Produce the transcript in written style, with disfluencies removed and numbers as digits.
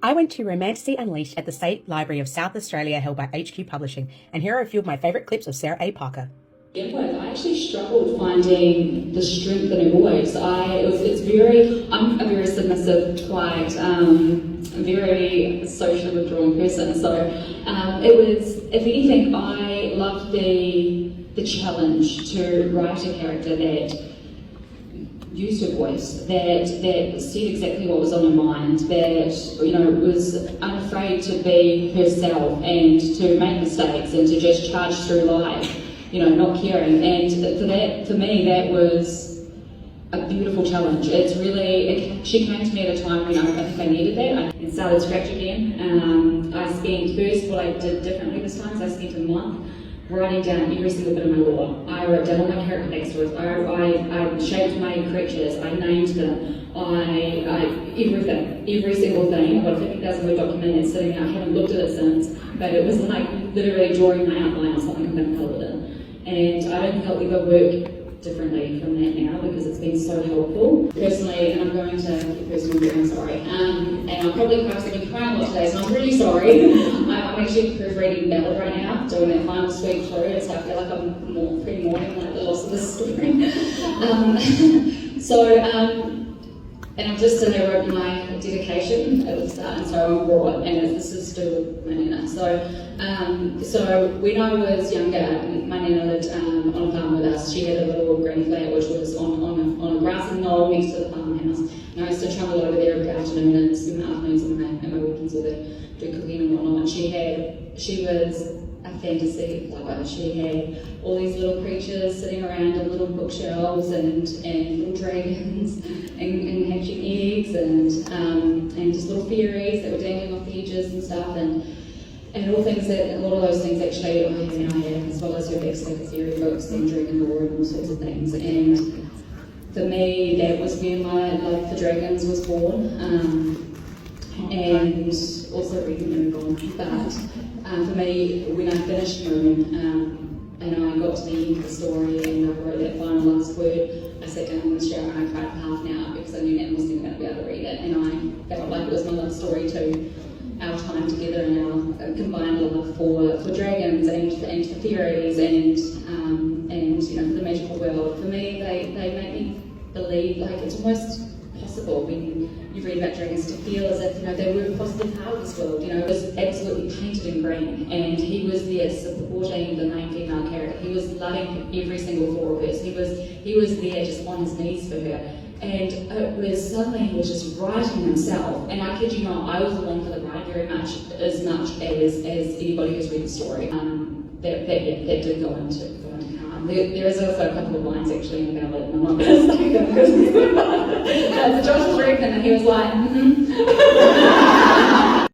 I went to Romantasy Unleashed at the State Library of South Australia held by HQ Publishing, and here are a few of my favourite clips of Sarah A. Parker. I actually struggled finding the strength in her voice. I'm a very submissive, quite very socially withdrawn person. So it was, if anything, I loved the challenge to write a character that used her voice, that said exactly what was on her mind, that was unafraid to be herself and to make mistakes and to just charge through life, not caring. And for me, that was a beautiful challenge. She came to me at a time when I think I needed that. I started scratch again. What I did differently this time is I spent a month writing down every single bit of my lore. I wrote down all my character backstories. I shaped my creatures. I named them. Every single thing. I've got a 50,000 word document that's sitting there. I haven't looked at it since, but it was like literally drawing my outline or something I'm going to colour it in. And I don't think I'll ever work differently from that now because it's been so helpful. Personally, and I'm going to get personal, I'm sorry. And I'm probably going to be crying a lot today, so I'm really sorry. I'm actually proofreading Ballad right now, doing that final sweep through, so I feel like I'm pre-mourning like the loss of this story. And I'm just in there with my dedication at the start, and so I'm raw, and this is still my nana. So when I was younger, my nana lived on a farm with us. She had a little granny flat which was on a grassy knoll next to the farmhouse. And I used to travel over there every afternoon and spend my afternoons and my weekends with her, do cooking and whatnot. And she was a fantasy lover. She had all these little creatures sitting around in little bookshelves and little dragons and hatching eggs and just little fairies that were dangling off the edges and stuff and all of those things actually I have in my head, as well as her backstory of fairy books and dragon lore and all sorts of things. And for me, that was when my love for dragons was born. And also reading Moon. But for me, when I finished Moon and I got to the end of the story and I wrote that final last word, I sat down in the shower and I cried for half an hour because I knew Nat wasn't going to be able to read it, and I felt like it was my love story too. Our time together and our combined love for dragons and for fairies and for the magical world. For me, they make me believe like it's almost possible when you read about dragons to feel as if they were a positive part of this world. It was absolutely painted in green, and he was there supporting the main female character. He was loving every single flaw of hers. He was there just on his knees for her. And it was suddenly he was just writing himself. And I kid you not, I was along for the ride very much as anybody who's read the story. That did go into harm. There is also a couple of lines actually in the ballad, and I'm not going to say them because Josh was reading them and he was like,